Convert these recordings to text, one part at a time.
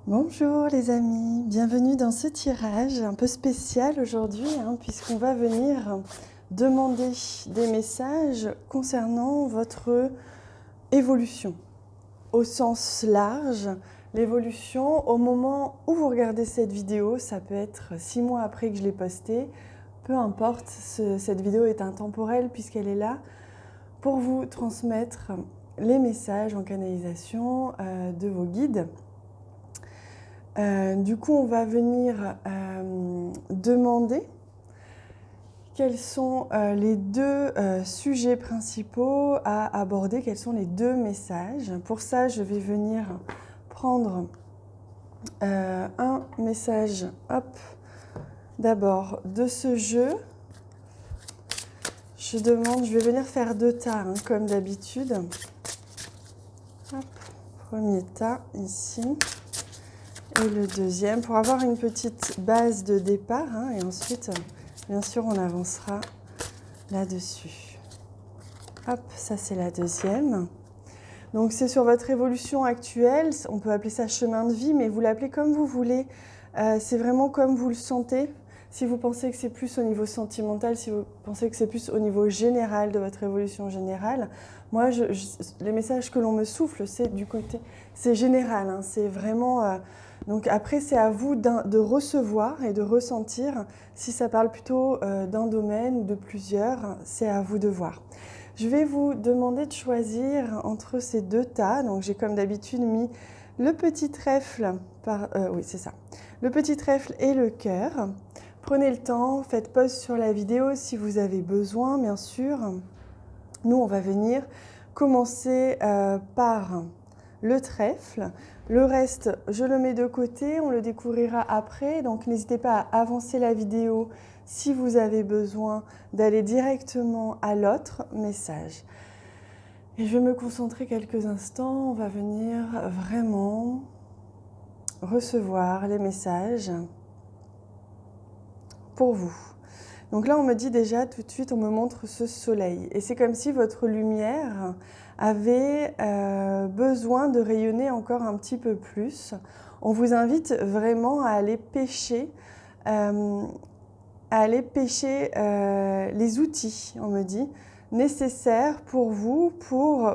Bonjour les amis, bienvenue dans ce tirage un peu spécial aujourd'hui puisqu'on va venir demander des messages concernant votre évolution au sens large. L'évolution au moment où vous regardez cette vidéo, ça peut être 6 mois après que je l'ai postée, peu importe, cette vidéo est intemporelle puisqu'elle est là pour vous transmettre les messages en canalisation de vos guides. Du coup, on va venir demander quels sont les deux sujets principaux à aborder, quels sont les deux messages. Pour ça, je vais venir prendre un message, d'abord de ce jeu. Je vais venir faire 2 tas, comme d'habitude. Premier tas ici. Et le deuxième, pour avoir une petite base de départ, et ensuite, bien sûr, on avancera là-dessus. Hop, ça c'est la deuxième. Donc c'est sur votre évolution actuelle, on peut appeler ça chemin de vie, mais vous l'appelez comme vous voulez. C'est vraiment comme vous le sentez. Si vous pensez que c'est plus au niveau sentimental, si vous pensez que c'est plus au niveau général de votre évolution générale, moi, les messages que l'on me souffle, c'est du côté, c'est général, c'est vraiment... donc après, c'est à vous de recevoir et de ressentir si ça parle plutôt d'un domaine ou de plusieurs, c'est à vous de voir. Je vais vous demander de choisir entre ces 2 tas. Donc j'ai comme d'habitude mis le petit trèfle, oui c'est ça, le petit trèfle et le cœur. Prenez le temps, faites pause sur la vidéo si vous avez besoin, bien sûr. Nous, on va venir commencer par le trèfle. Le reste, je le mets de côté, on le découvrira après. Donc, n'hésitez pas à avancer la vidéo si vous avez besoin d'aller directement à l'autre message. Et je vais me concentrer quelques instants. On va venir vraiment recevoir les messages pour vous. Donc là, on me dit déjà tout de suite, on me montre ce soleil. Et c'est comme si votre lumière avait besoin de rayonner encore un petit peu plus. On vous invite vraiment à aller pêcher, les outils, on me dit, nécessaires pour vous pour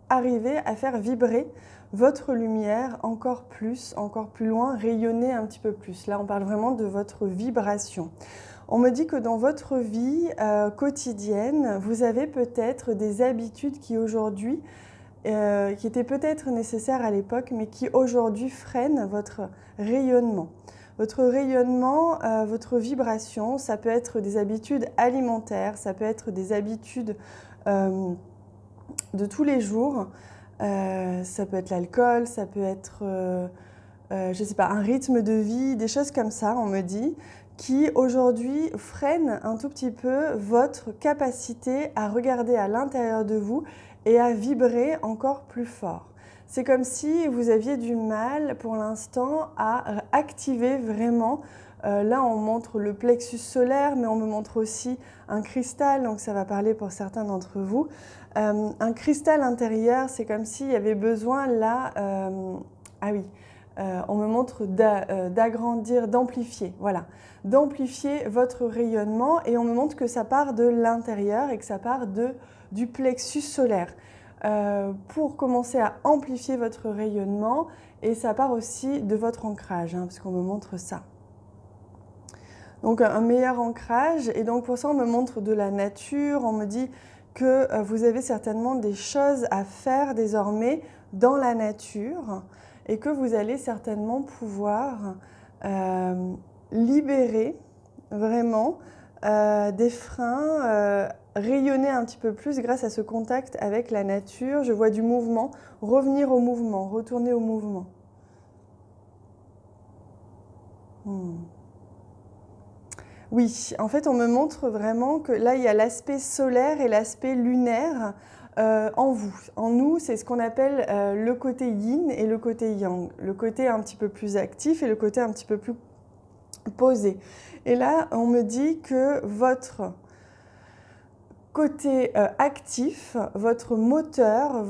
arriver à faire vibrer votre lumière encore plus loin, rayonner un petit peu plus. Là, on parle vraiment de votre vibration. On me dit que dans votre vie quotidienne, vous avez peut-être des habitudes qui aujourd'hui, qui étaient peut-être nécessaires à l'époque, mais qui aujourd'hui freinent votre rayonnement. Votre rayonnement, votre vibration, ça peut être des habitudes alimentaires, ça peut être des habitudes de tous les jours, ça peut être l'alcool, ça peut être, je ne sais pas, un rythme de vie, des choses comme ça, on me dit, qui aujourd'hui freinent un tout petit peu votre capacité à regarder à l'intérieur de vous et à vibrer encore plus fort. C'est comme si vous aviez du mal pour l'instant à activer vraiment. Là, on montre le plexus solaire, mais on me montre aussi un cristal, donc ça va parler pour certains d'entre vous. Un cristal intérieur, c'est comme s'il y avait besoin là... on me montre d'agrandir, d'amplifier, voilà, d'amplifier votre rayonnement et on me montre que ça part de l'intérieur et que ça part du plexus solaire pour commencer à amplifier votre rayonnement et ça part aussi de votre ancrage, parce qu'on me montre ça. Donc un meilleur ancrage et donc pour ça on me montre de la nature, on me dit que vous avez certainement des choses à faire désormais dans la nature et que vous allez certainement pouvoir libérer vraiment des freins, rayonner un petit peu plus grâce à ce contact avec la nature. Je vois du mouvement, revenir au mouvement, retourner au mouvement. Oui, en fait, on me montre vraiment que là, il y a l'aspect solaire et l'aspect lunaire en vous. En nous, c'est ce qu'on appelle le côté yin et le côté yang. Le côté un petit peu plus actif et le côté un petit peu plus posé. Et là, on me dit que votre côté actif, votre moteur,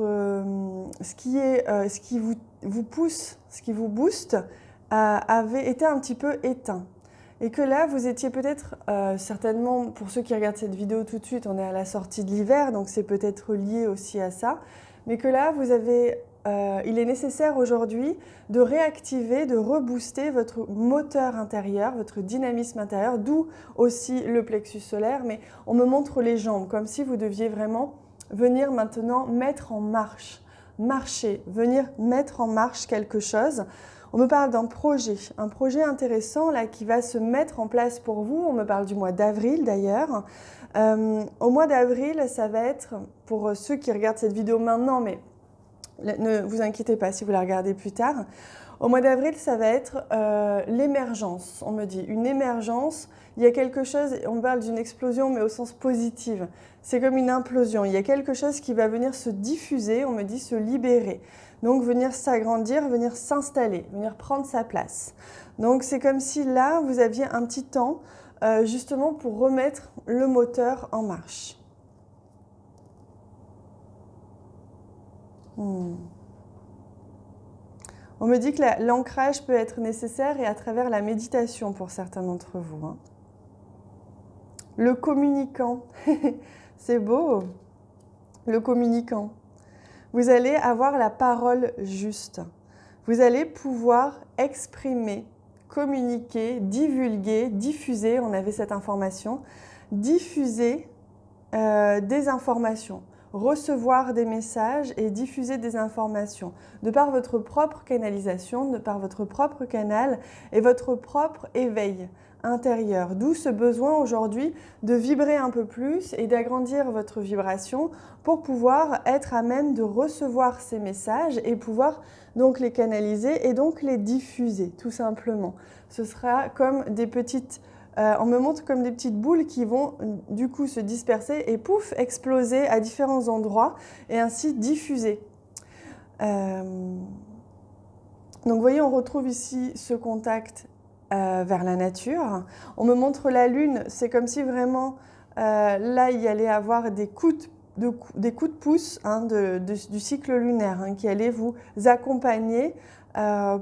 ce qui vous pousse, ce qui vous booste, avait été un petit peu éteint. Et que là, vous étiez peut-être, certainement, pour ceux qui regardent cette vidéo tout de suite, on est à la sortie de l'hiver, donc c'est peut-être lié aussi à ça, mais que là, il est nécessaire aujourd'hui de réactiver, de rebooster votre moteur intérieur, votre dynamisme intérieur, d'où aussi le plexus solaire, mais on me montre les jambes, comme si vous deviez vraiment venir maintenant mettre en marche, marcher, venir mettre en marche quelque chose. On me parle d'un projet, un projet intéressant là qui va se mettre en place pour vous. On me parle du mois d'avril d'ailleurs. Au mois d'avril, ça va être, pour ceux qui regardent cette vidéo maintenant, mais ne vous inquiétez pas si vous la regardez plus tard, au mois d'avril, ça va être l'émergence. On me dit une émergence, il y a quelque chose, on parle d'une explosion mais au sens positif. C'est comme une implosion, il y a quelque chose qui va venir se diffuser, on me dit se libérer. Donc venir s'agrandir, venir s'installer, venir prendre sa place. Donc c'est comme si là, vous aviez un petit temps justement pour remettre le moteur en marche. On me dit que l'ancrage peut être nécessaire et à travers la méditation pour certains d'entre vous. Hein. Le communicant, c'est beau, le communicant. Vous allez avoir la parole juste. Vous allez pouvoir exprimer, communiquer, divulguer, diffuser, on avait cette information, diffuser des informations, recevoir des messages et diffuser des informations de par votre propre canalisation, de par votre propre canal et votre propre éveil intérieur. D'où ce besoin aujourd'hui de vibrer un peu plus et d'agrandir votre vibration pour pouvoir être à même de recevoir ces messages et pouvoir donc les canaliser et donc les diffuser tout simplement. Ce sera comme des petites, on me montre comme des petites boules qui vont du coup se disperser et pouf, exploser à différents endroits et ainsi diffuser. Donc vous voyez, on retrouve ici ce contact vers la nature. On me montre la lune, c'est comme si vraiment là il y allait avoir des coups de pouce hein, du cycle lunaire hein, qui allait vous accompagner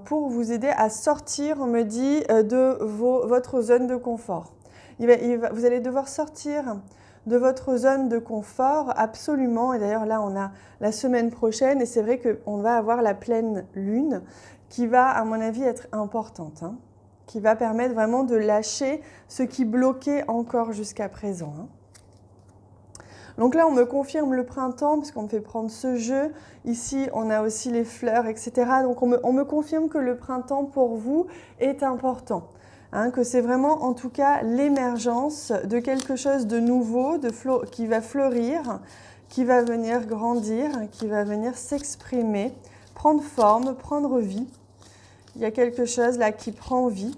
pour vous aider à sortir, on me dit, de votre zone de confort. Vous allez devoir sortir de votre zone de confort absolument, et d'ailleurs là on a la semaine prochaine et c'est vrai qu'on va avoir la pleine lune qui va à mon avis être importante. Hein, qui va permettre vraiment de lâcher ce qui bloquait encore jusqu'à présent. Hein. Donc là, on me confirme le printemps, parce qu'on me fait prendre ce jeu. Ici, on a aussi les fleurs, etc. Donc on me confirme que le printemps, pour vous, est important. Hein, que c'est vraiment, en tout cas, l'émergence de quelque chose de nouveau, qui va fleurir, qui va venir grandir, qui va venir s'exprimer, prendre forme, prendre vie. Il y a quelque chose là qui prend vie,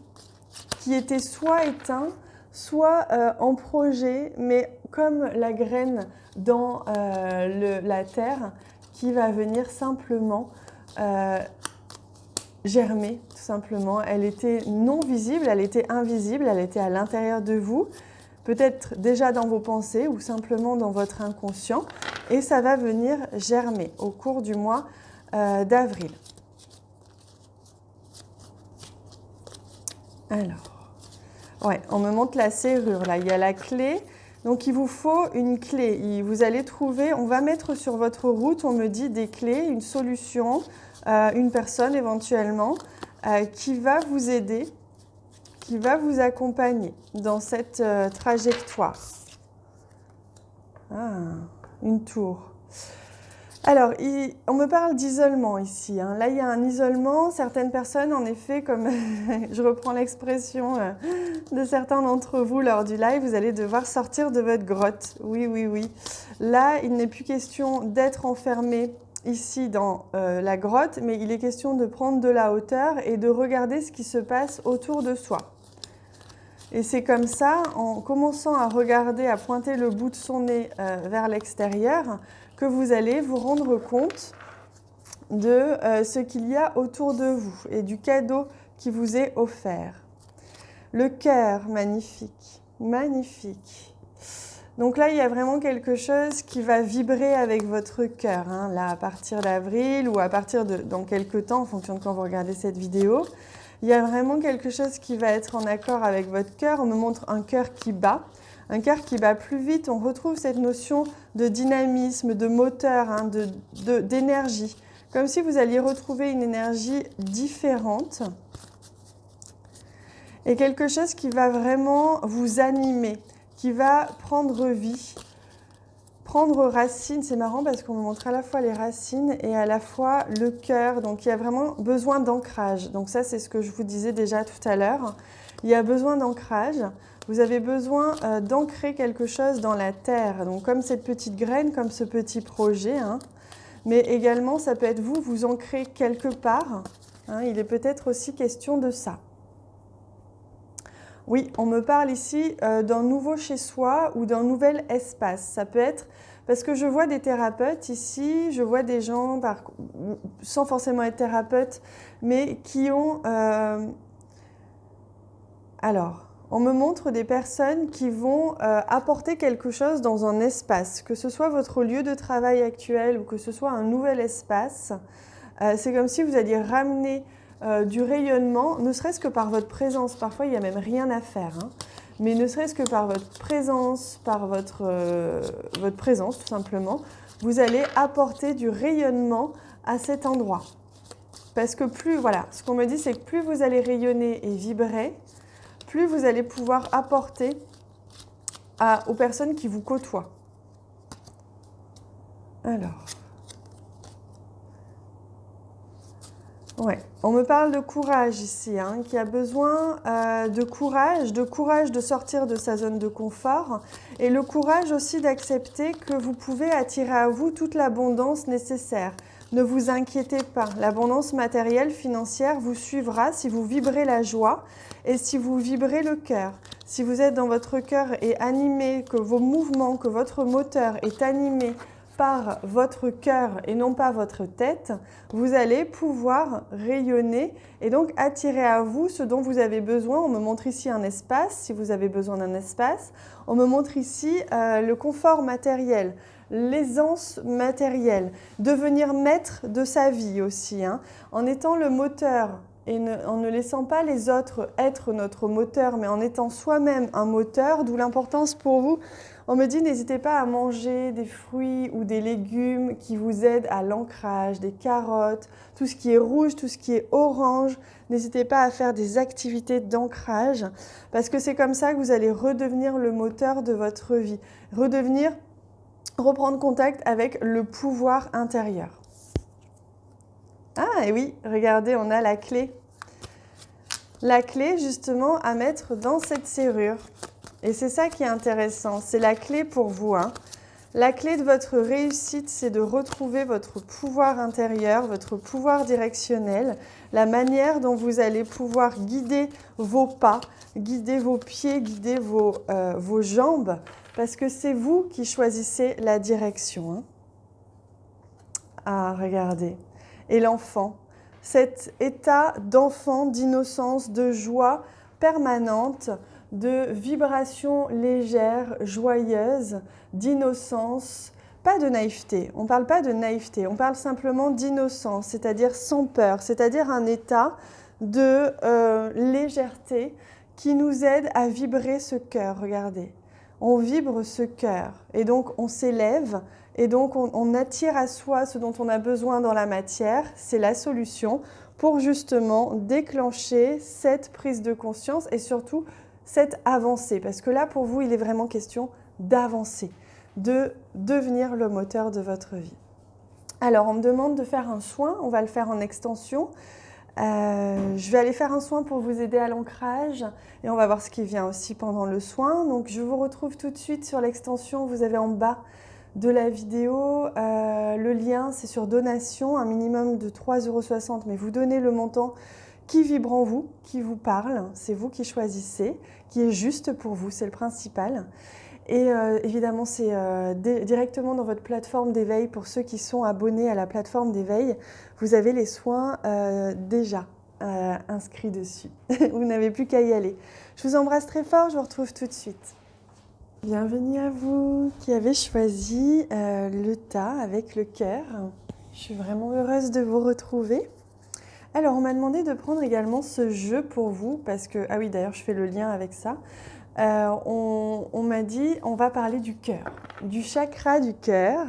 qui était soit éteint, soit en projet, mais comme la graine dans la terre, qui va venir simplement germer, tout simplement. Elle était non visible, elle était invisible, elle était à l'intérieur de vous, peut-être déjà dans vos pensées ou simplement dans votre inconscient, et ça va venir germer au cours du mois d'avril. Alors, ouais, on me montre la serrure, là, il y a la clé, donc il vous faut une clé. Vous allez trouver, on va mettre sur votre route, on me dit des clés, une solution, une personne éventuellement, qui va vous aider, qui va vous accompagner dans cette trajectoire. Ah, une tour. Alors, on me parle d'isolement ici. Hein. Là, il y a un isolement. Certaines personnes, en effet, comme je reprends l'expression de certains d'entre vous lors du live, vous allez devoir sortir de votre grotte. Oui, oui, oui. Là, il n'est plus question d'être enfermé ici dans la grotte, mais il est question de prendre de la hauteur et de regarder ce qui se passe autour de soi. Et c'est comme ça, en commençant à regarder, à pointer le bout de son nez vers l'extérieur, que vous allez vous rendre compte de ce qu'il y a autour de vous et du cadeau qui vous est offert. Le cœur, magnifique, magnifique. Donc là, il y a vraiment quelque chose qui va vibrer avec votre cœur, hein, là, à partir d'avril ou à partir de dans quelques temps, en fonction de quand vous regardez cette vidéo. Il y a vraiment quelque chose qui va être en accord avec votre cœur. On me montre un cœur qui bat plus vite. On retrouve cette notion de dynamisme, de moteur, hein, d'énergie. Comme si vous alliez retrouver une énergie différente et quelque chose qui va vraiment vous animer, qui va prendre vie, prendre racine. C'est marrant parce qu'on me montre à la fois les racines et à la fois le cœur. Donc il y a vraiment besoin d'ancrage. Donc ça, c'est ce que je vous disais déjà tout à l'heure. Il y a besoin d'ancrage. Vous avez besoin d'ancrer quelque chose dans la terre. Donc comme cette petite graine, comme ce petit projet, hein. Mais également, ça peut être vous ancrez quelque part. Hein. Il est peut-être aussi question de ça. Oui, on me parle ici d'un nouveau chez-soi ou d'un nouvel espace. Ça peut être, parce que je vois des thérapeutes ici, je vois des gens, sans forcément être thérapeutes, mais qui ont... Alors, on me montre des personnes qui vont apporter quelque chose dans un espace, que ce soit votre lieu de travail actuel ou que ce soit un nouvel espace. C'est comme si vous alliez ramener du rayonnement, ne serait-ce que par votre présence. Parfois, il n'y a même rien à faire, hein. Mais ne serait-ce que par votre présence, par votre présence tout simplement, vous allez apporter du rayonnement à cet endroit. Parce que plus, voilà, ce qu'on me dit, c'est que plus vous allez rayonner et vibrer, plus vous allez pouvoir apporter aux personnes qui vous côtoient. Alors... Ouais. On me parle de courage ici, hein, qui a besoin de courage de sortir de sa zone de confort et le courage aussi d'accepter que vous pouvez attirer à vous toute l'abondance nécessaire. Ne vous inquiétez pas, l'abondance matérielle, financière vous suivra si vous vibrez la joie et si vous vibrez le cœur. Si vous êtes dans votre cœur et animé, que vos mouvements, que votre moteur est animé par votre cœur et non pas votre tête, vous allez pouvoir rayonner et donc attirer à vous ce dont vous avez besoin. On me montre ici un espace, si vous avez besoin d'un espace. On me montre ici le confort matériel, l'aisance matérielle, devenir maître de sa vie aussi, hein, en étant le moteur et en ne laissant pas les autres être notre moteur, mais en étant soi-même un moteur, d'où l'importance pour vous. On me dit, n'hésitez pas à manger des fruits ou des légumes qui vous aident à l'ancrage, des carottes, tout ce qui est rouge, tout ce qui est orange. N'hésitez pas à faire des activités d'ancrage parce que c'est comme ça que vous allez redevenir le moteur de votre vie. Reprendre contact avec le pouvoir intérieur. Ah, et oui, regardez, on a la clé. La clé, justement, à mettre dans cette serrure. Et c'est ça qui est intéressant, c'est la clé pour vous, hein. La clé de votre réussite, c'est de retrouver votre pouvoir intérieur, votre pouvoir directionnel, la manière dont vous allez pouvoir guider vos pas, guider vos pieds, guider vos jambes, parce que c'est vous qui choisissez la direction, hein. Ah, regardez. Et l'enfant, cet état d'enfant, d'innocence, de joie permanente, de vibration légère, joyeuse, d'innocence, pas de naïveté. On ne parle pas de naïveté, on parle simplement d'innocence, c'est-à-dire sans peur, c'est-à-dire un état de légèreté qui nous aide à vibrer ce cœur. Regardez, on vibre ce cœur et donc on s'élève et donc on attire à soi ce dont on a besoin dans la matière. C'est la solution pour justement déclencher cette prise de conscience et surtout cette avancée, parce que là, pour vous, il est vraiment question d'avancer, de devenir le moteur de votre vie. Alors, on me demande de faire un soin, on va le faire en extension. Je vais aller faire un soin pour vous aider à l'ancrage et on va voir ce qui vient aussi pendant le soin. Donc, je vous retrouve tout de suite sur l'extension, vous avez en bas de la vidéo. Le lien, c'est sur donation, un minimum de 3,60 €, mais vous donnez le montant qui vibre en vous, qui vous parle, c'est vous qui choisissez, qui est juste pour vous, c'est le principal. Et évidemment, c'est directement dans votre plateforme d'éveil. Pour ceux qui sont abonnés à la plateforme d'éveil, vous avez les soins déjà inscrits dessus. Vous n'avez plus qu'à y aller. Je vous embrasse très fort, je vous retrouve tout de suite. Bienvenue à vous qui avez choisi le tas avec le cœur. Je suis vraiment heureuse de vous retrouver. Alors, on m'a demandé de prendre également ce jeu pour vous parce que, ah oui, d'ailleurs, je fais le lien avec ça. On m'a dit, on va parler du cœur, du chakra du cœur.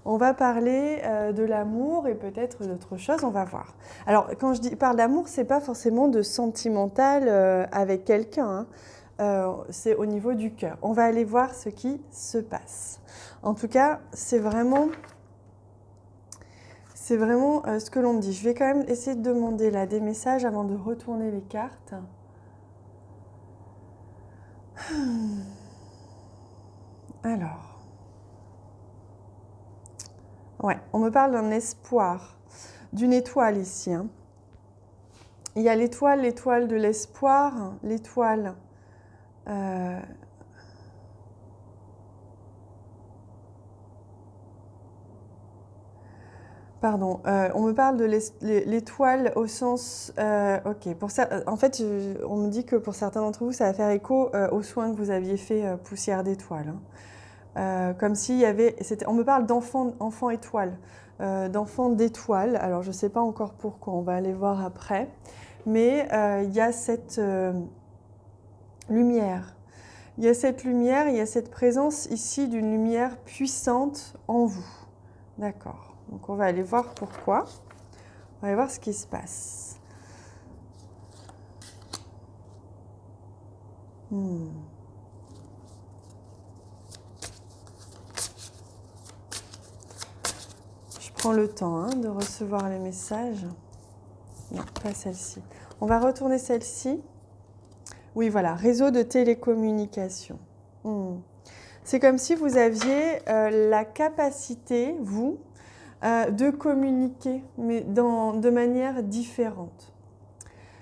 On va parler de l'amour et peut-être d'autres choses, on va voir. Alors, quand je parle d'amour, c'est pas forcément de sentimental avec quelqu'un, hein. C'est au niveau du cœur. On va aller voir ce qui se passe. En tout cas, c'est vraiment ce que l'on me dit. Je vais quand même essayer de demander là des messages avant de retourner les cartes. Alors, ouais, on me parle d'un espoir, d'une étoile ici, hein. Il y a l'étoile de l'espoir, l'étoile. Pardon, on me parle de l'étoile au sens... ok, pour ça, en fait, on me dit que pour certains d'entre vous, ça va faire écho aux soins que vous aviez fait poussière d'étoile, hein. Comme s'il y avait... On me parle d'enfant étoile, d'enfant d'étoile. Alors, je ne sais pas encore pourquoi, on va aller voir après. Mais il y a cette lumière. Il y a cette lumière, il y a cette présence ici d'une lumière puissante en vous. D'accord. Donc on va aller voir pourquoi. On va aller voir ce qui se passe. Je prends le temps hein, de recevoir les messages. Non, pas celle-ci. On va retourner celle-ci. Oui, voilà, réseau de télécommunication. C'est comme si vous aviez la capacité, vous, de communiquer, mais de manière différente.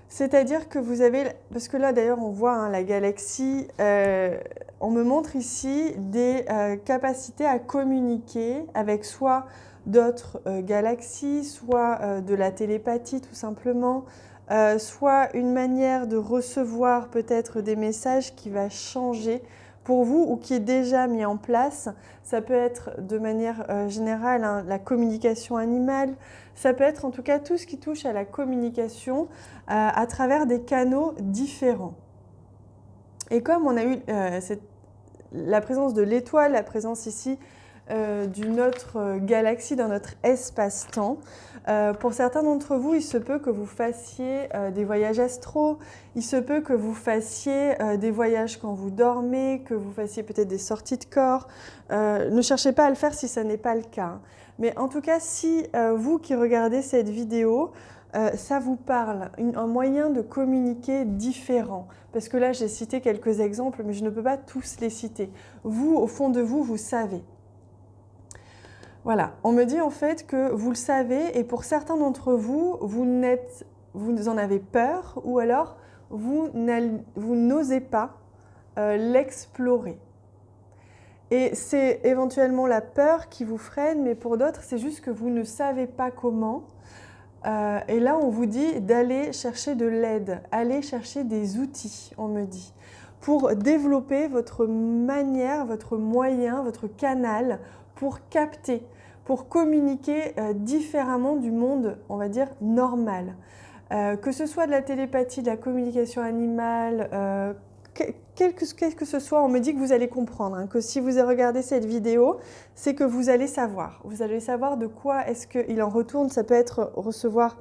C'est-à-dire que vous avez, parce que là d'ailleurs on voit hein, la galaxie, on me montre ici des capacités à communiquer avec soit d'autres galaxies, soit de la télépathie tout simplement, soit une manière de recevoir peut-être des messages qui va changer pour vous ou qui est déjà mis en place. Ça peut être de manière générale hein, la communication animale, ça peut être en tout cas tout ce qui touche à la communication à travers des canaux différents. Et comme on a eu la présence de l'étoile, la présence ici d'une autre galaxie dans notre espace-temps. Pour certains d'entre vous, il se peut que vous fassiez des voyages astraux, il se peut que vous fassiez des voyages quand vous dormez, que vous fassiez peut-être des sorties de corps. Ne cherchez pas à le faire si ce n'est pas le cas. Hein. Mais en tout cas, si vous qui regardez cette vidéo, ça vous parle, un moyen de communiquer différent. Parce que là, j'ai cité quelques exemples, mais je ne peux pas tous les citer. Vous, au fond de vous, vous savez. Voilà, on me dit en fait que vous le savez et pour certains d'entre vous, vous en avez peur ou alors vous n'osez pas l'explorer. Et c'est éventuellement la peur qui vous freine, mais pour d'autres, c'est juste que vous ne savez pas comment. Et là, on vous dit d'aller chercher de l'aide, aller chercher des outils, on me dit, pour développer votre manière, votre moyen, votre canal pour capter, pour communiquer différemment du monde, on va dire, normal. Que ce soit de la télépathie, de la communication animale, quel que ce soit, on me dit que vous allez comprendre, hein, que si vous regardez cette vidéo, c'est que vous allez savoir. Vous allez savoir de quoi est-ce qu'il en retourne. Ça peut être recevoir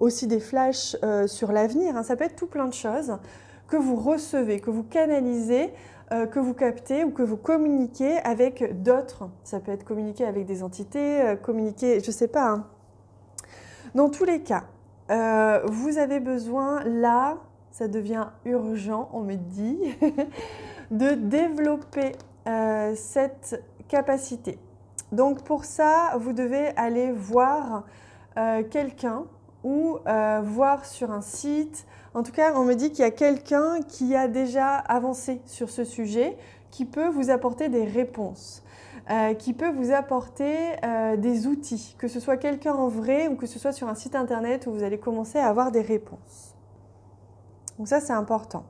aussi des flashs sur l'avenir, hein, ça peut être tout plein de choses que vous recevez, que vous canalisez, que vous captez ou que vous communiquez avec d'autres. Ça peut être communiquer avec des entités, communiquer, je ne sais pas. Hein. Dans tous les cas, vous avez besoin, là, ça devient urgent, on me dit, de développer cette capacité. Donc pour ça, vous devez aller voir quelqu'un ou voir sur un site. En tout cas, on me dit qu'il y a quelqu'un qui a déjà avancé sur ce sujet, qui peut vous apporter des réponses, qui peut vous apporter des outils, que ce soit quelqu'un en vrai ou que ce soit sur un site internet où vous allez commencer à avoir des réponses. Donc ça, c'est important.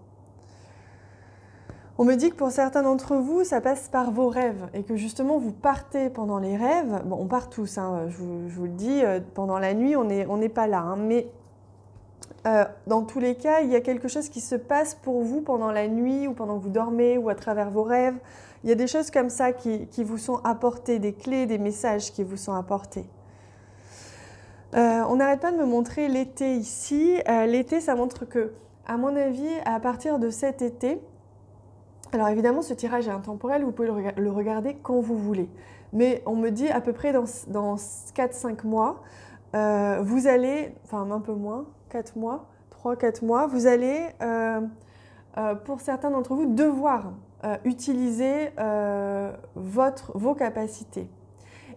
On me dit que pour certains d'entre vous, ça passe par vos rêves et que justement vous partez pendant les rêves. Bon, on part tous, hein, je vous le dis, pendant la nuit, on n'est pas là. Hein, mais dans tous les cas, il y a quelque chose qui se passe pour vous pendant la nuit ou pendant que vous dormez ou à travers vos rêves. Il y a des choses comme ça qui vous sont apportées, des clés, des messages qui vous sont apportés. On n'arrête pas de me montrer l'été ici. L'été, ça montre que, à mon avis, à partir de cet été, alors évidemment, ce tirage est intemporel, vous pouvez le regarder quand vous voulez. Mais on me dit à peu près dans 4-5 mois, vous allez, enfin un peu moins, 4 mois, 3-4 mois, vous allez, pour certains d'entre vous, devoir utiliser vos capacités.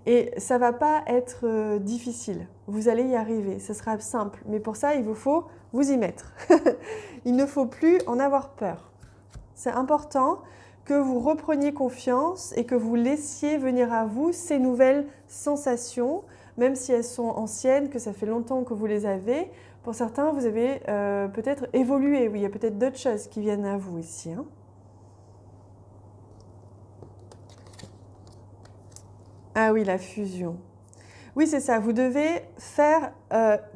Et ça ne va pas être difficile, vous allez y arriver, ce sera simple. Mais pour ça, il vous faut vous y mettre. Il ne faut plus en avoir peur. C'est important que vous repreniez confiance et que vous laissiez venir à vous ces nouvelles sensations, même si elles sont anciennes, que ça fait longtemps que vous les avez. Pour certains, vous avez peut-être évolué. Oui, il y a peut-être d'autres choses qui viennent à vous ici. Hein. Ah oui, la fusion. Oui, c'est ça. Vous devez faire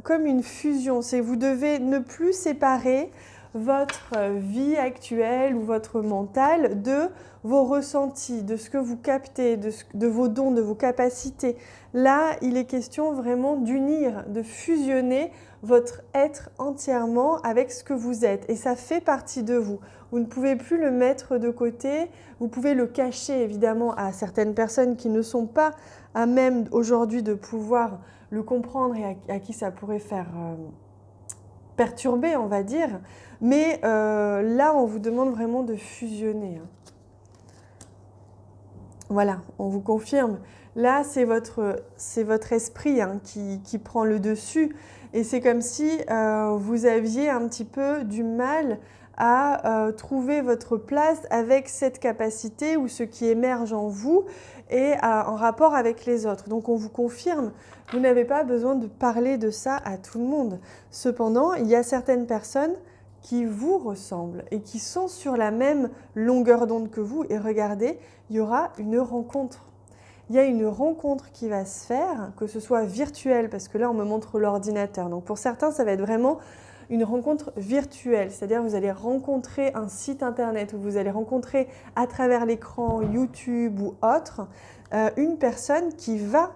comme une fusion. C'est vous devez ne plus séparer votre vie actuelle ou votre mental de vos ressentis, de ce que vous captez, de vos dons, de vos capacités. Là, il est question vraiment d'unir, de fusionner votre être entièrement avec ce que vous êtes. Et ça fait partie de vous. Vous ne pouvez plus le mettre de côté. Vous pouvez le cacher, évidemment, à certaines personnes qui ne sont pas à même aujourd'hui de pouvoir le comprendre et à qui ça pourrait faire perturber, on va dire. Mais là, on vous demande vraiment de fusionner. Hein. Voilà, on vous confirme. Là, c'est votre esprit hein, qui prend le dessus. Et c'est comme si vous aviez un petit peu du mal à trouver votre place avec cette capacité ou ce qui émerge en vous et en rapport avec les autres. Donc on vous confirme, vous n'avez pas besoin de parler de ça à tout le monde. Cependant, il y a certaines personnes qui vous ressemblent et qui sont sur la même longueur d'onde que vous. Et regardez, il y aura une rencontre. Il y a une rencontre qui va se faire, que ce soit virtuelle, parce que là on me montre l'ordinateur. Donc pour certains, ça va être vraiment une rencontre virtuelle, c'est-à-dire vous allez rencontrer un site internet où vous allez rencontrer à travers l'écran YouTube ou autre une personne qui va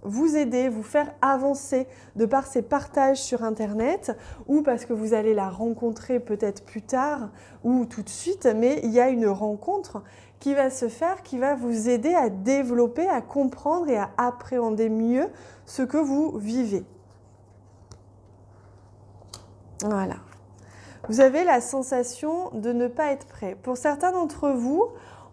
vous aider, vous faire avancer de par ses partages sur internet ou parce que vous allez la rencontrer peut-être plus tard ou tout de suite, mais il y a une rencontre qui va se faire, qui va vous aider à développer, à comprendre et à appréhender mieux ce que vous vivez. Voilà. Vous avez la sensation de ne pas être prêt. Pour certains d'entre vous,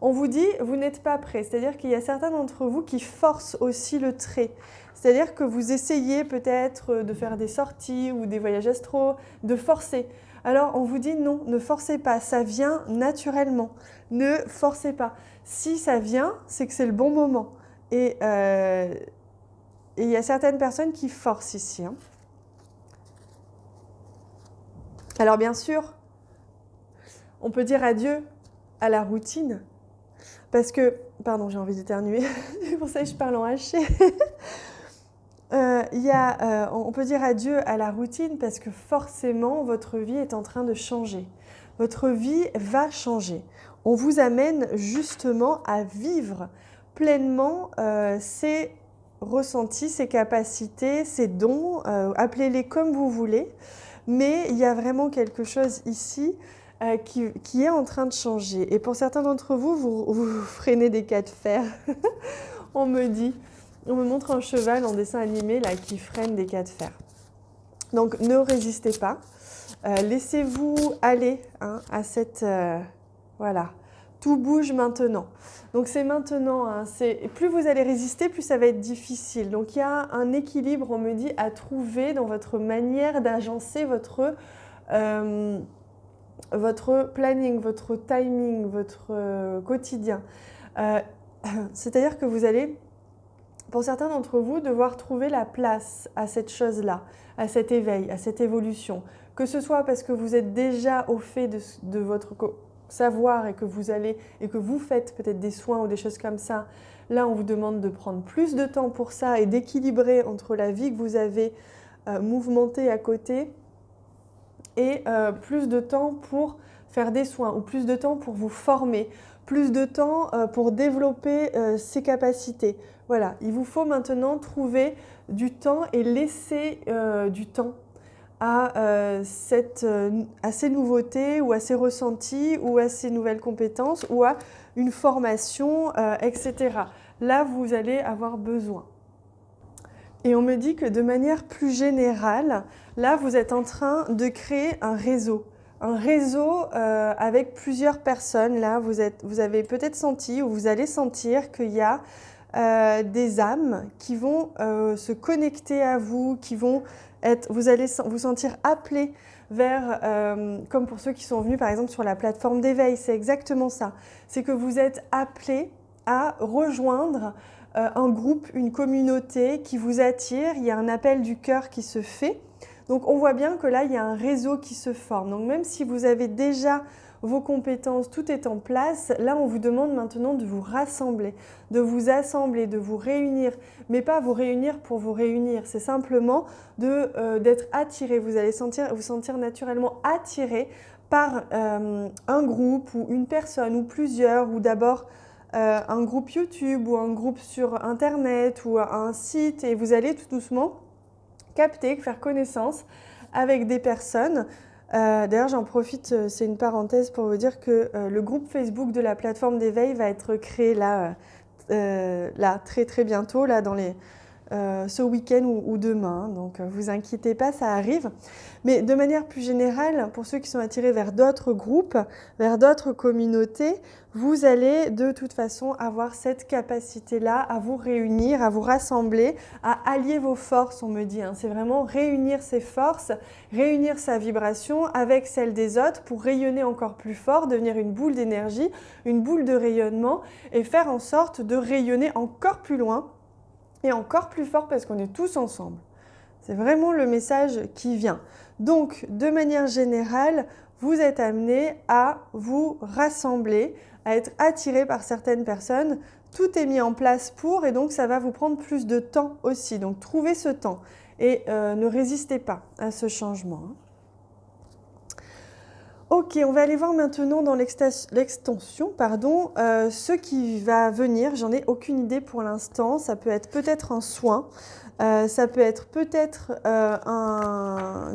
on vous dit vous n'êtes pas prêt. C'est-à-dire qu'il y a certains d'entre vous qui forcent aussi le trait. C'est-à-dire que vous essayez peut-être de faire des sorties ou des voyages astro, de forcer. Alors on vous dit non, ne forcez pas, ça vient naturellement. Ne forcez pas. Si ça vient, c'est que c'est le bon moment. Et il y a certaines personnes qui forcent ici. Hein. Alors bien sûr, on peut dire adieu à la routine, parce que, pardon, j'ai envie d'éternuer, c'est pour ça que je parle en haché. On peut dire adieu à la routine parce que forcément, votre vie est en train de changer. Votre vie va changer. On vous amène justement à vivre pleinement ces ressentis, ces capacités, ces dons, appelez-les comme vous voulez. Mais il y a vraiment quelque chose ici qui est en train de changer. Et pour certains d'entre vous, vous freinez des cas de fer. On me montre un cheval en dessin animé là, qui freine des cas de fer. Donc ne résistez pas. Laissez-vous aller hein, à cette... voilà. Tout bouge maintenant. Donc c'est maintenant, hein, plus vous allez résister, plus ça va être difficile. Donc il y a un équilibre, on me dit, à trouver dans votre manière d'agencer votre planning, votre timing, votre quotidien. C'est-à-dire que vous allez, pour certains d'entre vous, devoir trouver la place à cette chose-là, à cet éveil, à cette évolution. Que ce soit parce que vous êtes déjà au fait de votre savoir et que vous faites peut-être des soins ou des choses comme ça, là on vous demande de prendre plus de temps pour ça et d'équilibrer entre la vie que vous avez mouvementée à côté et plus de temps pour faire des soins ou plus de temps pour vous former, plus de temps pour développer ses capacités. Voilà, il vous faut maintenant trouver du temps et laisser du temps à ces nouveautés ou à ces ressentis ou à ces nouvelles compétences ou à une formation, etc. Là, vous allez avoir besoin. Et on me dit que de manière plus générale, là, vous êtes en train de créer un réseau. Un réseau avec plusieurs personnes. Là, vous avez peut-être senti ou vous allez sentir qu'il y a des âmes qui vont se connecter à vous, vous allez vous sentir appelé vers, comme pour ceux qui sont venus par exemple sur la plateforme d'éveil, c'est exactement ça. C'est que vous êtes appelé à rejoindre un groupe, une communauté qui vous attire, il y a un appel du cœur qui se fait. Donc on voit bien que là, il y a un réseau qui se forme. Donc même si vous avez déjà vos compétences, tout est en place, là on vous demande maintenant de vous rassembler, de vous assembler, de vous réunir, mais pas vous réunir pour vous réunir, c'est simplement d'être attiré. Vous allez vous sentir naturellement attiré par un groupe ou une personne ou plusieurs, ou d'abord un groupe YouTube ou un groupe sur Internet ou un site, et vous allez tout doucement capter, faire connaissance avec des personnes. D'ailleurs, j'en profite, c'est une parenthèse pour vous dire que le groupe Facebook de la plateforme d'éveil va être créé là très très bientôt, là dans ce week-end ou demain. Donc, vous inquiétez pas, ça arrive. Mais de manière plus générale, pour ceux qui sont attirés vers d'autres groupes, vers d'autres communautés, vous allez de toute façon avoir cette capacité-là à vous réunir, à vous rassembler, à allier vos forces, on me dit. Hein. C'est vraiment réunir ses forces, réunir sa vibration avec celle des autres pour rayonner encore plus fort, devenir une boule d'énergie, une boule de rayonnement et faire en sorte de rayonner encore plus loin et encore plus fort parce qu'on est tous ensemble. C'est vraiment le message qui vient. Donc, de manière générale, vous êtes amené à vous rassembler, à être attiré par certaines personnes. Tout est mis en place pour, et donc ça va vous prendre plus de temps aussi. Donc, trouvez ce temps et ne résistez pas à ce changement. Ok, on va aller voir maintenant dans l'extension, ce qui va venir. J'en ai aucune idée pour l'instant. Ça peut être peut-être un soin, ça peut être peut-être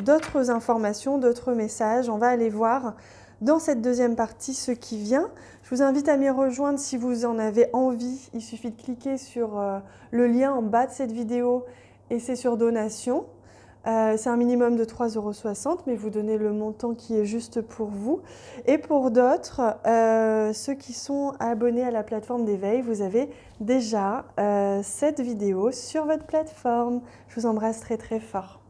d'autres informations, d'autres messages. On va aller voir dans cette deuxième partie ce qui vient. Je vous invite à m'y rejoindre si vous en avez envie. Il suffit de cliquer sur le lien en bas de cette vidéo et c'est sur donation. C'est un minimum de 3,60 €, mais vous donnez le montant qui est juste pour vous. Et pour d'autres, ceux qui sont abonnés à la plateforme d'éveil, vous avez déjà cette vidéo sur votre plateforme. Je vous embrasse très très fort.